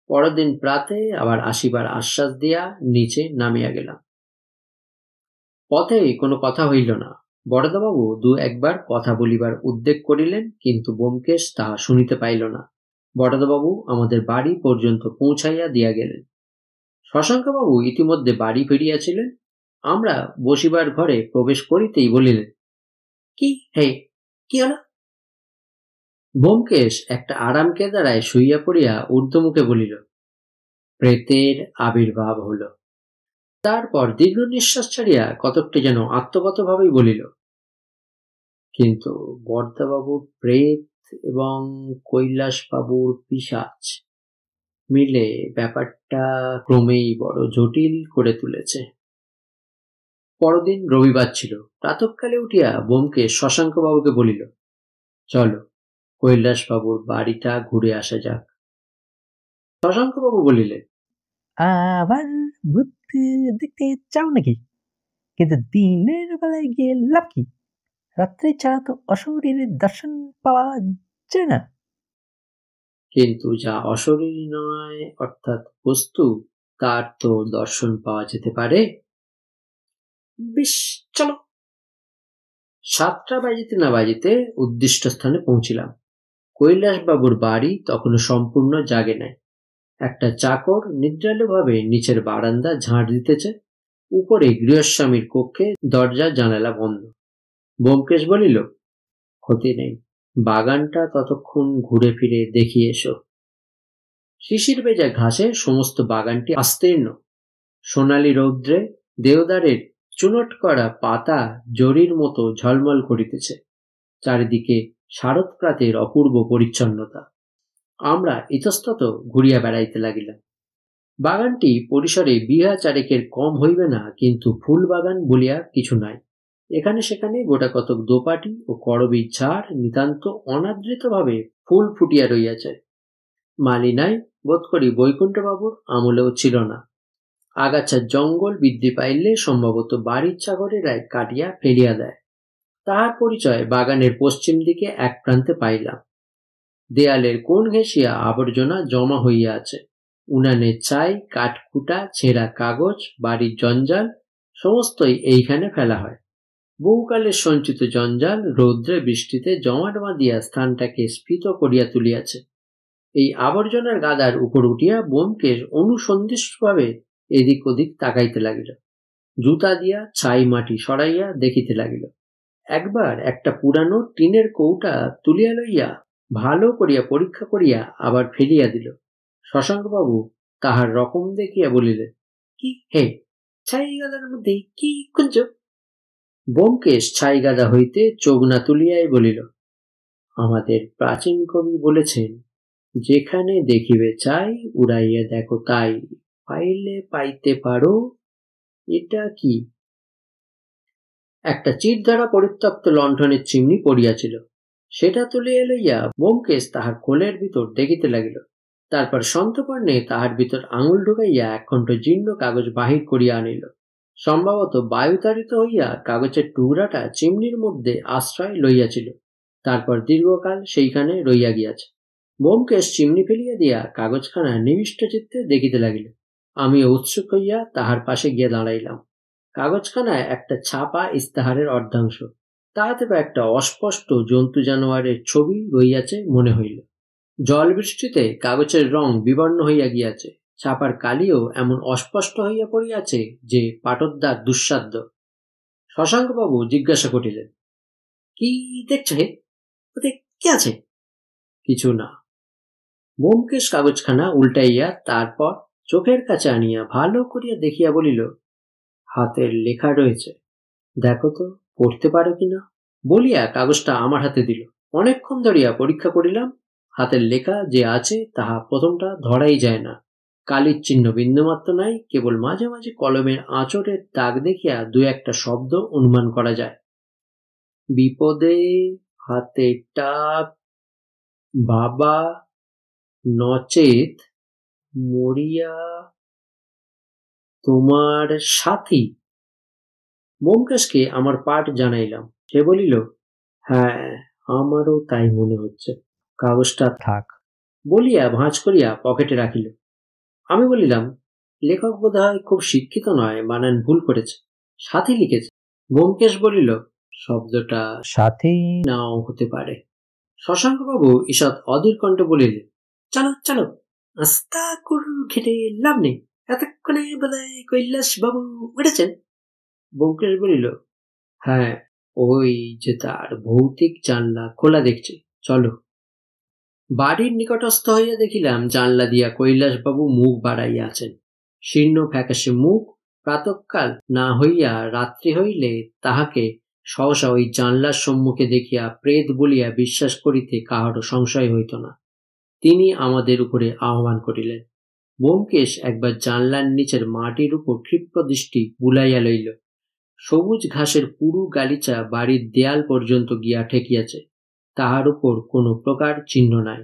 পরদিন প্রাতে আবার আসিবার আশ্বাস দিয়া নিচে নামিয়া গেলাম। পথে কোনো কথা হইল না। বরদাবাবু দু একবার কথা বলিবার উদ্যোগ করিলেন, কিন্তু ব্যোমকেশ তাহা শুনিতে পাইল না। বরদাবাবু আমাদের বাড়ি পর্যন্ত পৌঁছাইয়া দিয়া গেলেন। শশাঙ্কবাবু ইতিমধ্যে বাড়ি ফিরিয়াছিলেন। আমরা বসিবার ঘরে প্রবেশ করিতেই বলিলেন, কি হে, কি হলো? ব্যোমকেশ একটা আরাম কেদারায় শুইয়া পড়িয়া ঊর্ধ্বমুখে বলিল, প্রেতের আবির্ভাব হল। তারপর দীর্ঘ নিঃশ্বাস ছাড়িয়া কতকটি যেন আত্মগতভাবেই বলিল, কিন্তু বরদাবাবুর প্রেত এবং কৈলাসবাবুর পিশাচ মিলে ব্যাপারটা ক্রমেই বড় জটিল করে তুলেছে। পরদিন রবিবার ছিল। প্রাতঃকালে উঠিয়া ব্যোমকেশ শশাঙ্কবাবুকে বলিল, চলো কৈলাসবাবুর বাড়িটা ঘুরে আসা যাক। শশাঙ্কবাবু বলিলেন, আবার ভূত দেখতে চাও নাকি? কিন্তু দিনের বেলায় গিয়ে লাভ কি? রাত্রে ছাড়া তো অশরীরের দর্শন পাওয়া যায় না। কিন্তু যা অশরীরী নয় অর্থাৎ বস্তু, তার তো দর্শন পাওয়া যেতে পারে। বেশ, চলো। 7টা বাজিতে না বাজিতে উদ্দিষ্ট স্থানে পৌঁছিলাম। কৈলাসবাবুর বাড়ি তখনও সম্পূর্ণ জাগে নাই। একটা চাকর নিদ্রালুভাবে নিচের বারান্দা ঝাঁট দিতেছে। উপরে গৃহস্বামীর কক্ষে দরজা জানালা বন্ধ। ব্যোমকেশ বলিল, ক্ষতি নেই, বাগানটা ততক্ষণ ঘুরে ফিরে দেখিয়ে এসো। শিশির ভেজা ঘাসে সমস্ত বাগানটি আস্তীর্ণ। সোনালি রৌদ্রে দেওদারের চুনট করা পাতা জরির মতো ঝলমল করিতেছে। চারিদিকে শারদপ্রাতের অপূর্ব পরিচ্ছন্নতা। আমরা ইতস্তত ঘুরিয়া বেড়াইতে লাগিলাম। বাগানটি পরিসরে বিঘা চারেকের কম হইবে না, কিন্তু ফুল বাগান বলিয়া কিছু নাই। এখানে সেখানে গোটাকতক দোপাটি ও করবীর ঝাড় নিতান্ত অনাদৃতভাবে ফুল ফুটিয়া রইয়াছে। মালি নাই, বোধ করি বৈকুণ্ঠবাবুর আমলেও ছিল না। আগাছার জঙ্গল বৃদ্ধি পাইলে সম্ভবত বাড়ির চাকরেরাই কাটিয়া ফেলিয়া দেয়। তাহার পরিচয় বাগানের পশ্চিম দিকে এক প্রান্তে পাইলাম। দেয়ালের কোণ ঘেঁষিয়া আবর্জনা জমা হইয়া আছে। উনানের ছাই, কাঠকুটা, ছেঁড়া কাগজ, বাড়ির জঞ্জাল সমস্তই এইখানে ফেলা হয়। বহুকালের সঞ্চিত জঞ্জাল রৌদ্রে বৃষ্টিতে জমাট বাঁধিয়া স্থানটাকে স্ফীত করিয়া তুলিয়াছে। এই আবর্জনার গাদার উপর উঠিয়া ব্যোমকেশ অনুসন্ধিষ্টভাবে এদিক ওদিক তাকাইতে লাগিল। জুতা দিয়া ছাই মাটি সরাইয়া দেখিতে লাগিল। একবার একটা পুরানো টিনের কৌটা তুলিয়া লইয়া ভালো করিয়া পরীক্ষা করিয়া আবার ফেলিয়া দিল। শশাঙ্কবাবু তাহার রকম দেখিয়া বলিলেন, কি হে, ছাই গাদার মধ্যে কি খুঁজছ? ব্যোমকেশ ছাই গাদা হইতে চোখ না তুলিয়াই বলিল, আমাদের প্রাচীন কবি বলেছেন, যেখানে দেখিবে চাই উড়াইয়া দেখো তাই, পাইলে পাইতে পারো। এটা কি? একটা চিরধরা পরিত্যক্ত লণ্ঠনের চিমনি পড়িয়াছিল। সেটা তুলিয়া লইয়া ব্যোমকেশ তাহার কোলের ভিতর দেখিতে লাগিল। তারপর সন্তর্পণে তাহার ভিতর আঙুল ঢুকাইয়া একখণ্ড জীর্ণ কাগজ বাহির করিয়া আনিল। সম্ভবত বায়ুতাড়িত হইয়া কাগজের টুকরাটা চিমনির মধ্যে আশ্রয় লইয়াছিল, তারপর দীর্ঘকাল সেইখানে রইয়া গিয়াছে। ব্যোমকেশ চিমনি ফেলিয়া দিয়া কাগজখানা নিবিষ্ট চিত্তে দেখিতে লাগিল। আমিও উৎসুক হইয়া তাহার পাশে গিয়া দাঁড়াইলাম। কাগজখানায় একটা ছাপা ইস্তাহারের অর্ধাংশ, তাহাতে একটা অস্পষ্ট জন্তু জানোয়ারের ছবি রইয়াছে মনে হইল। জল বৃষ্টিতে কাগজের রং বিবর্ণ হইয়া গিয়াছে। ছাপার কালিও এমন অস্পষ্ট হইয়া পড়িয়াছে যে পাঠোদ্ধার দুঃসাধ্য। শশাঙ্কবাবু জিজ্ঞাসা করিলেন, কি দেখছ হে? ওতে কি আছে? কিছু না। ব্যোমকেশ কাগজখানা উল্টাইয়া তারপর চোখের কাছে আনিয়া ভালো করিয়া দেখিয়া বলিল, হাতের লেখা রয়েছে, দেখো তো পড়তে পারো কিনা। বলিয়া কাগজটা আমার হাতে দিল। অনেকক্ষণ ধরিয়া পরীক্ষা করিলাম। হাতের লেখা যে আছে তাহা প্রথমটা ধরাই যায় না। কালির চিহ্ন বিন্দুমাত্র নাই, কেবল মাঝে মাঝে কলমের আঁচড়ের দাগ দেখিয়া দু একটা শব্দ অনুমান করা যায়। বিপদে হাতে টাক, বাবা, নচেত মরিয়া, তোমার সাথী। ব্যোমকেশকে আমার পাঠ জানাইলাম। সে বলিল, হ্যাঁ, আমারও তাই মনে হচ্ছে, কাগজটা থাক। বলিয়া ভাঁজ করিয়া পকেটে রাখিল। আমি বলিলাম, লেখক বোধহয় খুব শিক্ষিত নয়, বানান ভুল করেছে, সাথী লিখেছে। ব্যোমকেশ বলিল, শব্দটা সাথী নাও হতে পারে। শশাঙ্কবাবু ঈষৎ অধীর কণ্ঠে বলিলেন, চলো চলো, আস্তা কুরু খেটে লাভ নেই, এতক্ষণে বোধহয় কৈলাসবাবু উঠেছেন। ব্যোমকেশ বলিল, হ্যাঁ, ওই যে তার ভৌতিক জানলা খোলা দেখছি, চলো। বাড়ির নিকটস্থ হইয়া দেখিলাম জানলা দিয়া কৈলাসবাবু মুখ বাড়াইয়া আছেন। শীর্ণ ফ্যাকাশে মুখ। প্রাতঃকাল না হইয়া রাত্রি হইলে তাহাকে সহসা ওই জানলার সম্মুখে দেখিয়া প্রেত বলিয়া বিশ্বাস করিতে কাহারও সংশয় হইত না। তিনি আমাদের উপরে আহ্বান করিলেন, ব্যোমকেশ একবার জানলার নিচের মাটির উপর ক্ষিপ্র দৃষ্টি বুলাইয়া লইল। সবুজ ঘাসের পুরু গালিচা বাড়ির দেয়াল পর্যন্ত গিয়া ঠেকিয়াছে, তাহার উপর কোনো প্রকার চিহ্ন নাই।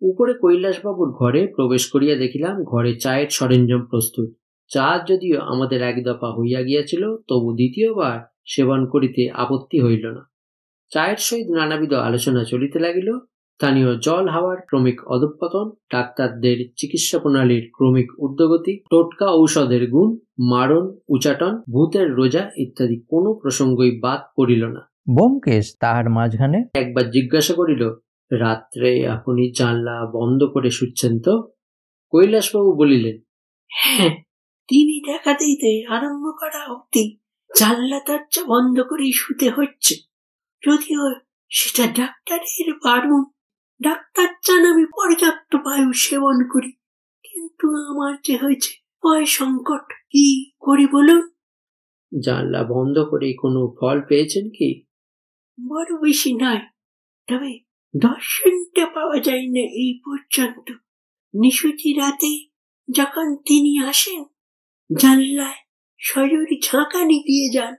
উপরে কৈলাসবাবুর ঘরে প্রবেশ করিয়া দেখিলাম ঘরে চায়ের সরঞ্জাম প্রস্তুত। চা যদিও আমাদের এক দফা হইয়া গিয়াছিল, তবু দ্বিতীয়বার সেবন করিতে আপত্তি হইল না। চায়ের সহিত নানাবিধ আলোচনা চলিতে লাগিল। স্থানীয় জল হাওয়ার ক্রমিক অধঃপতন, ডাক্তারদের চিকিৎসা প্রণালীর ক্রমিক ঊর্ধ্বগতি, টোটকা ঔষধের গুণ, মারণ উচাটন, ভূতের রোজা ইত্যাদি কোনো প্রসঙ্গই বাদ পড়িল না। ব্যোমকেশ তাহার মাঝখানে একবার জিজ্ঞাসা করিল, রাত্রে আপনি জানলা বন্ধ করে শুচ্ছেন তো? কৈলাসবাবু বলিলেন, হ্যাঁ, তিনি দেখা দিতে আরম্ভ করা অবধি জানলা দরজা বন্ধ করেই শুতে হচ্ছে। যদিও সেটা ডাক্তারের বারণ। ডাক্তার চান আমি পর্যাপ্ত বায়ু সেবন করি, কিন্তু আমার যে হয়েছে ভয় সংকট, কি করি বলুন? জানলা বন্ধ করে কোনো ফল পেয়েছেন কি? বড় বেশি নয়, তবে দর্শনটা পাওয়া যায় না এই পর্যন্ত। নিশুতি রাতে যখন তিনি আসেন, জানলায় সজোরে ঝাঁকানি দিয়ে যান।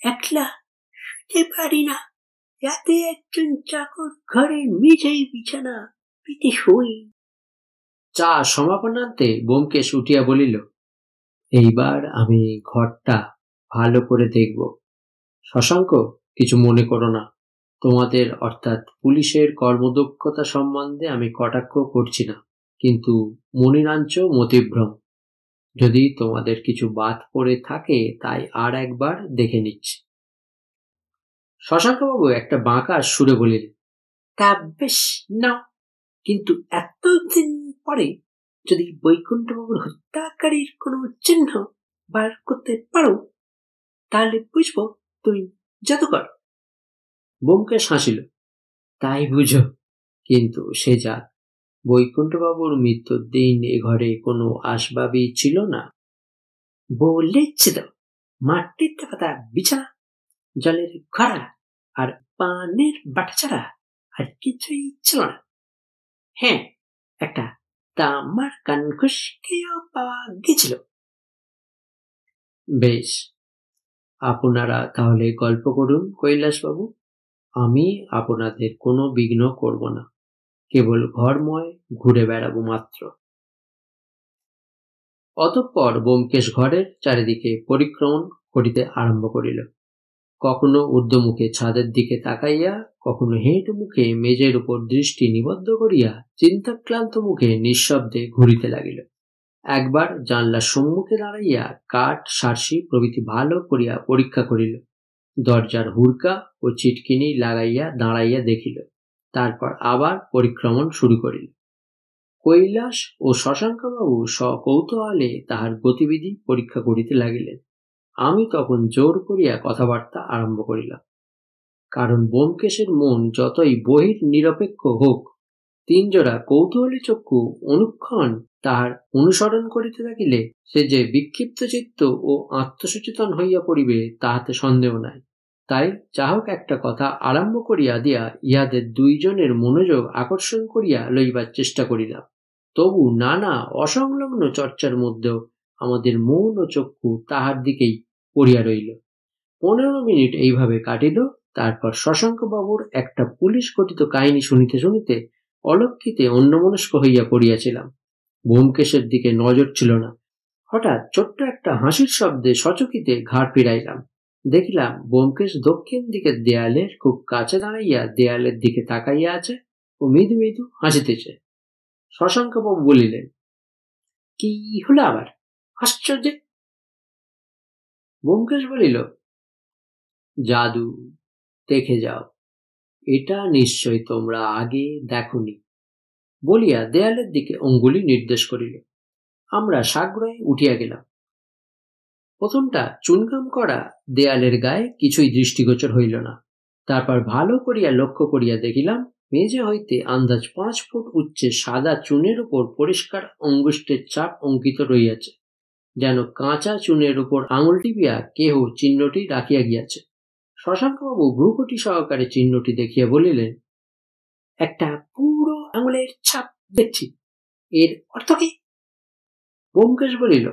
একলা শুতে পারি না, রাতে একজন চাকর ঘরের মেঝেই বিছানা পেতে শোই। চা সমাপনান্তে ব্যোমকেশ উঠিয়া বলিল, এইবার আমি ঘরটা ভালো করে দেখব। শশাঙ্ক, কিছু মনে করো না। তোমাদের অর্থাৎ পুলিশের কর্মদক্ষতা সম্বন্ধে আমি কটাক্ষ করছি না, কিন্তু মনিরাঞ্চ মতিভ্রম। যদি তোমাদের কিছু বাদ পড়ে থাকে তাই আর একবার দেখে নিচ্ছি। শশাঙ্কবাবু একটা বাঁকা সুরে বলিলেন, তা বেশ নাও, কিন্তু এতদিন পরে যদি বৈকুণ্ঠবাবুর হত্যাকারীর কোনো চিহ্ন বার করতে পারো, তাহলে বুঝবো তুমি জাদুকর। ব্যোমকেশ হাসিল, তাই বুঝো, কিন্তু সে যাক, বৈকুণ্ঠবাবুর মৃত্যুর দিন এ ঘরে কোনো আসবাবই ছিল না। বলেছি তো, মাটিতে পাতা বিছানা, জলের ঘড়া আর পানের বাটা ছাড়া আর কিছুই ছিল না। হ্যাঁ, একটা তামার কানখুশকিও পাওয়া গেছিল। বেশ, আপনারা তাহলে গল্প করুন কৈলাসবাবু, আমি আপনাদের কোনো বিঘ্ন করব না, কেবল ঘরময় ঘুরে বেড়াবো মাত্র। অতঃপর ব্যোমকেশ ঘরের চারিদিকে পরিক্রমণ করিতে আরম্ভ করিল। কখনো ঊর্ধ্বমুখে ছাদের দিকে তাকাইয়া, কখনো হেঁট মুখে মেজের উপর দৃষ্টি নিবদ্ধ করিয়া চিন্তাক্লান্ত মুখে নিঃশব্দে ঘুরিতে লাগিল। একবার জানলার সম্মুখে দাঁড়াইয়া কাঠ সার্সি প্রভৃতি ভালো করিয়া পরীক্ষা করিল। দরজার হুড়কা ও চিটকিনি লাগাইয়া দাঁড়াইয়া দেখিল। তারপর আবার পরিক্রমণ শুরু করিল। কৈলাস ও শশাঙ্কবাবু সকৌতূহলে তাহার গতিবিধি পরীক্ষা করিতে লাগিলেন। আমি তখন জোর করিয়া কথাবার্তা আরম্ভ করিলাম, কারণ ব্যোমকেশের মন যতই বহির নিরপেক্ষ হোক, তিনজোড়া কৌতূহলী চক্ষু অনুক্ষণ তাহার অনুসরণ করিতে থাকিলে সে যে বিক্ষিপ্ত চিত্ত ও আত্মসচেতন হইয়া পড়িবে তাহাতে সন্দেহ নাই। তাই যাহোক একটা কথা আরম্ভ করিয়া দিয়া ইহাদের দুইজনের মনোযোগ আকর্ষণ করিয়া লইবার চেষ্টা করিলাম। তবু নানা অসংলগ্ন চর্চার মধ্যেও আমাদের মন ও চক্ষু তাহার দিকেই পড়িয়া রইল। 15 মিনিট এইভাবে কাটিল। তারপর শশাঙ্কবাবুর একটা পুলিশ ঘটিত কাহিনী শুনিতে শুনিতে অলক্ষিতে অন্যমনস্ক হইয়া পড়িয়াছিলাম। ব্যোমকেশের দিকে নজর ছিল না। হঠাৎ ছোট্ট একটা হাসির শব্দে সচকিতে ঘাড় ফিরাইলাম। দেখিলাম ব্যোমকেশ দক্ষিণ দিকের দেয়ালের খুব কাছে দাঁড়াইয়া দেয়ালের দিকে তাকাইয়া আছে ও মৃদু মৃদু হাসিতেছে। শশাঙ্কবাবু বলিলেন, কি হলো আবার? আশ্চর্য। ব্যোমকেশ বলিল, জাদু, দেখে যাও, এটা নিশ্চয় তোমরা আগে দেখনি, বলিয়া দেয়ালের দিকে অঙ্গুলি নির্দেশ করিল। আমরা সাগ্রহে উঠিয়া গেলাম। প্রথমটা চুনকাম করা দেয়ালের গায়ে কিছুই দৃষ্টিগোচর হইল না। তারপর ভালো করিয়া লক্ষ্য করিয়া দেখিলাম মেঝে হইতে আন্দাজ 5 ফুট উচ্চে সাদা চুনের উপর পরিষ্কার অঙ্গুষ্ঠের ছাপ অঙ্কিত রহিয়াছে, যেন কাঁচা চুনের উপর আঙুল টিপিয়া কেহ চিহ্নটি রাখিয়া গিয়াছে। শশাঙ্কবাবু ভ্রুকুটি সহকারে চিহ্নটি দেখিয়া বলিলেন, একটা পুরো আঙুলের ছাপ দেখছি, এর অর্থ কি? ব্যোমকেশ বলিল,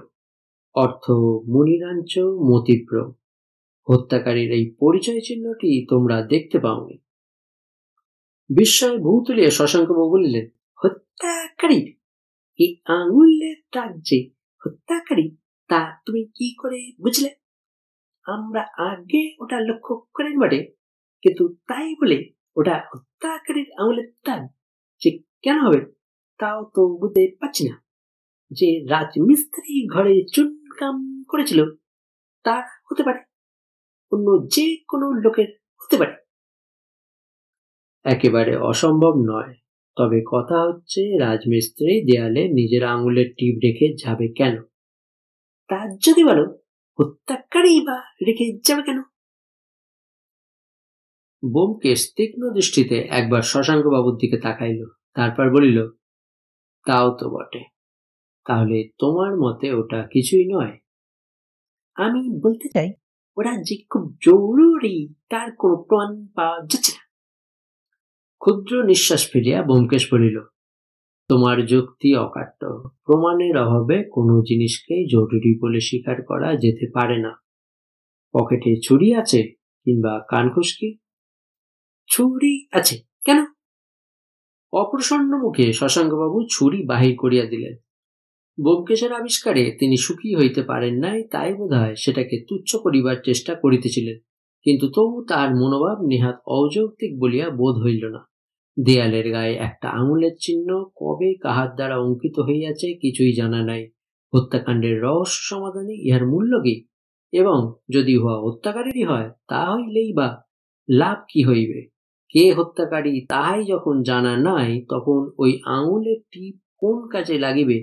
অর্থ মুনিরাঞ্চ মতিব্র। হত্যাকারীর এই পরিচয় চিহ্নটি তোমরা দেখতে পাওনি। বিস্ময়ে ভূ তুলিয়া শশাঙ্কবাবু বলিলেন, হত্যাকারীর এই আঙুলের দাগ যে হত্যাকারী, তা তুমি কি করে বুঝলে? আমরা আগে ওটা লক্ষ্য করেন বটে, কিন্তু তাই বলে ওটা হত্যাকারীর আঙুলের দাগ যে কেন হবে তাও তো বুঝতে পারছি না। যে রাজমিস্ত্রি ঘরে চুনকাম করেছিল তার হতে পারে, অন্য যে কোনো লোকের হতে পারে। একেবারে অসম্ভব নয়, তবে কথা হচ্ছে রাজমিস্ত্রি দেয়ালে নিজের আঙুলের টিপ রেখে যাবে কেন? তার যদি বলো, হত্যাকারী বা রেখে যাবে কেন? ব্যোমকেশ তীক্ষ্ণ দৃষ্টিতে একবার শশাঙ্কবাবুর দিকে তাকাইল, তারপর বলিল, তাও তো বটে। তাহলে তোমার মতে ওটা কিছুই নয়? আমি বলতে চাই, ওরা যে খুব জরুরি তার কোনো প্রমাণ পাওয়া যাচ্ছে না। ক্ষুদ্র নিঃশ্বাস ফেলিয়া ব্যোমকেশ বলিল, তোমার যুক্তি অকাট্য। প্রমাণের অভাবে কোনো জিনিসকেই জরুরি বলে স্বীকার করা যেতে পারে না। পকেটে ছুরি আছে কিংবা কানখুশকি? ছুরি আছে কেন? অপ্রসন্ন মুখে শশাঙ্কবাবু ছুরি বাহির করিয়া দিলেন। ব্যোমকেশের আবিষ্কারে তিনি সুখী হইতে পারেন নাই, তাই বোধহয় সেটাকে তুচ্ছ করিবার চেষ্টা করিতেছিলেন, কিন্তু তবু তাহার মনোভাব নেহাত অযৌক্তিক বলিয়া বোধ হইল না। দেয়ালের গায়ে একটা আঙুলের চিহ্ন কবে কাহার দ্বারা অঙ্কিত হইয়াছে কিছুই জানা নাই। হত্যাকাণ্ডের রহস্য সমাধানে ইহার মূল্য কি? এবং যদি উহা হত্যাকারীরই হয়, তা হইলেই বা লাভ কি হইবে? কে হত্যাকারী তাহাই যখন জানা নাই, তখন ওই আঙুলের টিপ কোন কাজে লাগিবে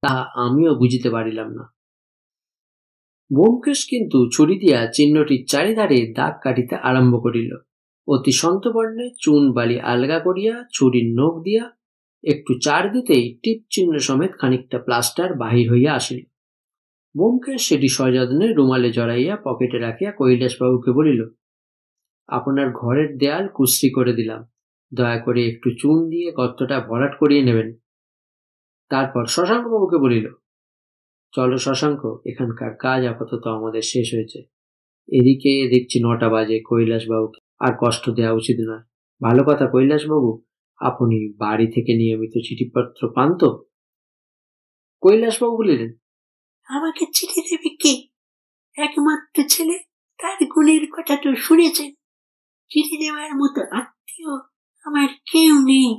তাহা আমিও বুঝিতে পারিলাম না। ব্যোমকেশ কিন্তু ছুরি দিয়া চিহ্নটির চারিধারে দাগ কাটিতে আরম্ভ করিল। অতি সন্তবর্ণে চুন বালি আলগা করিয়া ছুরির নখ দিয়া একটু চার দিতেই টিপ চিহ্ন সমেত খানিকটা প্লাস্টার বাহির হইয়া আসিল। ব্যোমকেশ সেটি সযত্নে রুমালে জড়াইয়া পকেটে রাখিয়া কৈলাসবাবুকে বলিল, আপনার ঘরের দেয়াল কুশ্রী করে দিলাম, দয়া করে একটু চুন দিয়ে গর্তটা ভরাট করিয়ে নেবেন। তারপর শশাঙ্কবাবুকে বলিল, চলো শশাঙ্ক, এখানকার কাজ আপাতত আমাদের শেষ হয়েছে। এদিকে দেখছি 9টা বাজে। কৈলাসবাবুকে আর কষ্ট দেওয়া উচিত নয়। ভালো কথা কৈলাসবাবু, আপনি বাড়ি থেকে নিয়মিত চিঠিপত্র পান তো? কৈলাসবাবু বলিলেন, আমাকে চিঠি দেবে কে? একমাত্র ছেলে, তার গুণের কথা তো শুনেছেন। চিঠি দেওয়ার মতো আত্মীয় আমার কেউ নেই।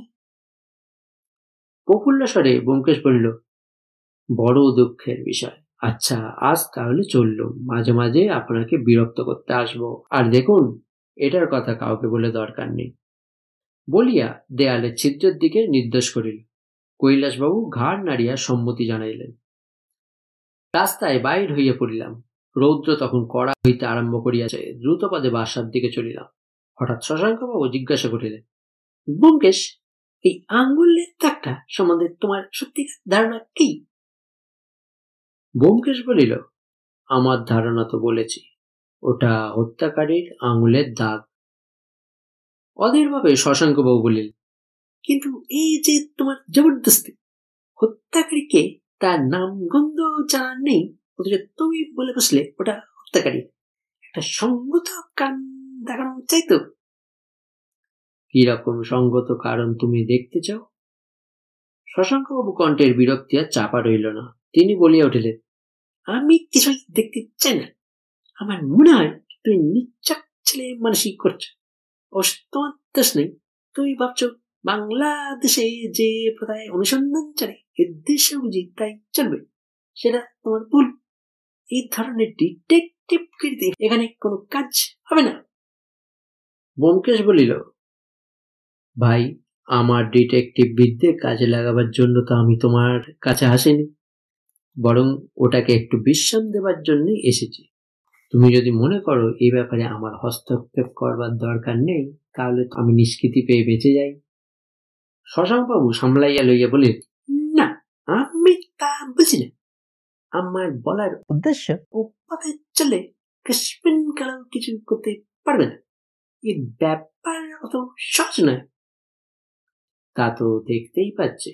প্রফুল্ল স্বরে ব্যোমকেশ বলিল, বড় দুঃখের বিষয়। আচ্ছা, আজ তাহলে চললুম। মাঝে মাঝে আপনাকে বিরক্ত করতে আসবো। আর দেখুন, এটার কথা কাউকে বলে দরকার নেই। বলিয়া দেয়ালের ছিদ্রের দিকে নির্দেশ করিল। কৈলাসবাবু ঘাড় নাড়িয়া সম্মতি জানাইলেন। রাস্তায় বাহির হইয়া পড়িলাম। রৌদ্র তখন কড়া হইতে আরম্ভ করিয়াছে। দ্রুতপদে বাসার দিকে চলিলাম। হঠাৎ শশাঙ্কবাবু জিজ্ঞাসা করিলেন, ব্যোমকেশ, এই আঙ্গুলের দাগটা সম্বন্ধে তোমার সত্যিকার ধারণা কি? ব্যোমকেশ বলিল, আমার ধারণা তো বলেছি, ওটা হত্যাকারীর আঙুলের দাগ। অধীরভাবে শশাঙ্কবাবু বলিলেন, কিন্তু এই যে তোমার জবরদস্তি, হত্যাকারীকে তার নাম গন্ধ জানা নেই, অথচ তুমি বলে বসলে ওটা হত্যাকারী। একটা সঙ্গত কারণ দেখানো চাই তো। কিরকম সঙ্গত কারণ তুমি দেখতে চাও? শশাঙ্কবাবু কণ্ঠের বিরক্তি আর চাপা রইল না। তিনি বলিয়া উঠিলেন, আমি কিছুই দেখতে চাই না। আমার মনে হয় তুমি নিচ্ছক ছেলে মানসিক করছো। অবশ্য তোমার দোষ নেই। তুমি ভাবছো বাংলাদেশে যে প্রথায় অনুসন্ধান চলে এর দেশে বুঝি তাই চলবে। সেটা তোমার ভুল। এই ধরনের ডিটেকটিভ করিতে এখানে কোনো কাজ হবে না। ব্যোমকেশ বলিল, ভাই, আমার ডিটেকটিভ বিদ্যে কাজে লাগাবার জন্য তো আমি তোমার কাছে আসিনি, বরং ওটাকে একটু বিশ্রাম দেবার জন্যই এসেছি। তুমি যদি মনে করো এই ব্যাপারে আমার হস্তক্ষেপ করবার দরকার নেই, তাহলে আমি নিষ্কৃতি পেয়ে বেঁচে যাই। শশাঙ্কবাবু সামলাইয়া লইয়া বলিলেন, না, আমি তা বুঝি না। আমার বলার উদ্দেশ্য, ও পথে চলে কাশ্মীর কালাম কিছু করতে পারবে না। এর ব্যাপার অত সহজ নয়। তা তো দেখতেই পাচ্ছি।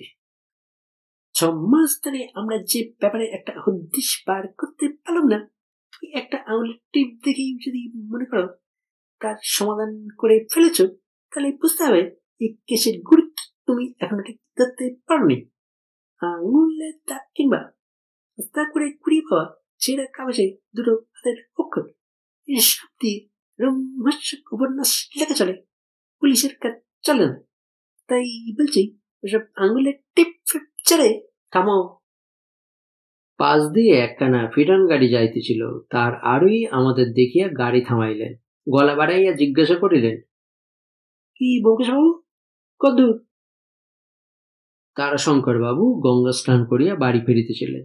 6 মাস ধরে আমরা যে ব্যাপারে একটা হদিশ বার করতে পারলাম না, তুমি একটা আঙুলের টিপ দেখেই যদি মনে করো তার সমাধান করে ফেলেছ, তাহলে বুঝতে হবে এই কেসের গুরুত্ব তুমি এখনো ঠিক ধরতে পারোনি। আঙুলের দাগ কিংবা আস্তা করে কুড়িয়ে পাওয়া ছেঁড়া কাগজে দুটো হাতের অক্ষর, এসব দিয়ে রোমহর্ষক উপন্যাস লেখা চলে, পুলিশের কাজ চলে না। তাই বলছি ওসব আঙুলের টিপ ফিপ ছেড়ে থামাও। পাশ দিয়ে একখানা ফিরন গাড়ি যাইতেছিল, তার আরোই আমাদের দেখিয়া গাড়ি থামাইলেন, গলা বাড়াইয়া জিজ্ঞাসা করিলেন, কি ব্যোমকেশবাবু, কদ্দূর? তারাশঙ্কর বাবু গঙ্গা স্নান করিয়া বাড়ি ফিরিতেছিলেন,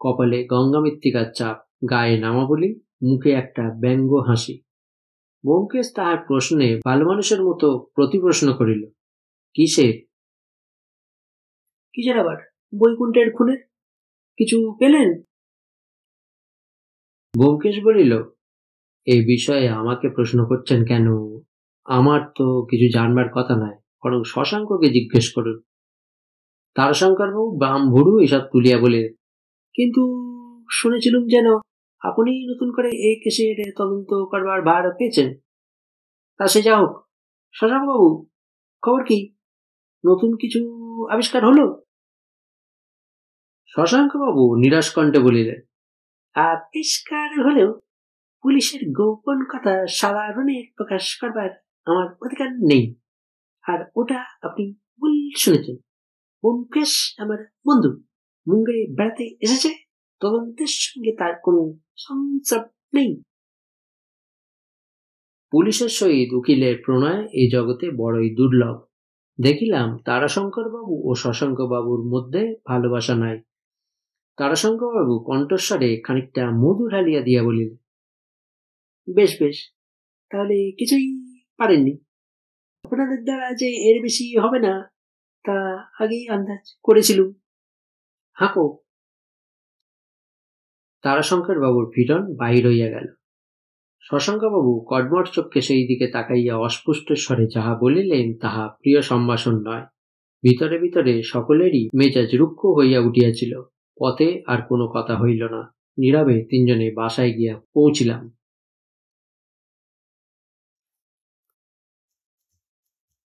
কপালে গঙ্গা মৃত্তিকার চাপ, গায়ে নামাবলি, মুখে একটা ব্যঙ্গ হাসি। ব্যোমকেশ তাহার প্রশ্নে ভালো মানুষের মতো প্রতিপ্রশ্ন করিল, কিসের? কিসের আবার? বৈকুণ্ঠের খুনের কিছু পেলেন? ব্যোমকেশ বলিল, এই বিষয়ে আমাকে প্রশ্ন করছেন কেন? আমার তো কিছু জানবার কথা নয়, বরং শশাঙ্ককে জিজ্ঞেস করুন। তারাশঙ্করবাবু বাম ভুরু এসব তুলিয়া বলিলেন, কিন্তু শুনেছিলুম যেন আপনি নতুন করে এই কেসের তদন্ত করবার ভার পেয়েছেন। তা সে যা হোক, শশাঙ্কবাবু খবর কি? নতুন কিছু আবিষ্কার হলো? শশাঙ্কবাবু নিরাশ কণ্ঠে বলিলেন, আবিষ্কার হলেও পুলিশের গোপন কথা সাধারণের প্রকাশ করবার আমার অধিকার নেই। আর ওটা আপনি ভুল শুনেছেন। ব্যোমকেশ আমার বন্ধু, মুঙ্গেরে বেড়াতে এসেছে, তদন্তের সঙ্গে তার কোনো সংস্রব নেই। পুলিশের সহিত উকিলের প্রণয় এই জগতে বড়ই দুর্লভ। দেখিলাম তারাশঙ্করবাবু ও শশাঙ্কবাবুর মধ্যে ভালোবাসা নাই। তারাশঙ্করবাবু কণ্ঠস্বরে খানিকটা মধু ঢালিয়া দিয়া বলিলেন, বেশ বেশ, তাহলে কিছুই পারেননি? আপনাদের দ্বারা যে এর বেশি হবে না তা আগেই আন্দাজ করেছিলুম। হাঁকো। তারাশঙ্কর বাবুর ফিরন বাহির হইয়া গেল। শশাঙ্কবাবু কটমট চক্ষে সেই দিকে তাকাইয়া অস্পষ্ট স্বরে যাহা বলিলেন তাহা প্রিয় সম্ভাষণ নয়। ভিতরে ভিতরে সকলেরই মেজাজ রুক্ষ হইয়া উঠিয়াছিল। পথে আর কোনো কথা হইল না। নীরবে তিনজনে বাসায় গিয়া পৌঁছিলাম।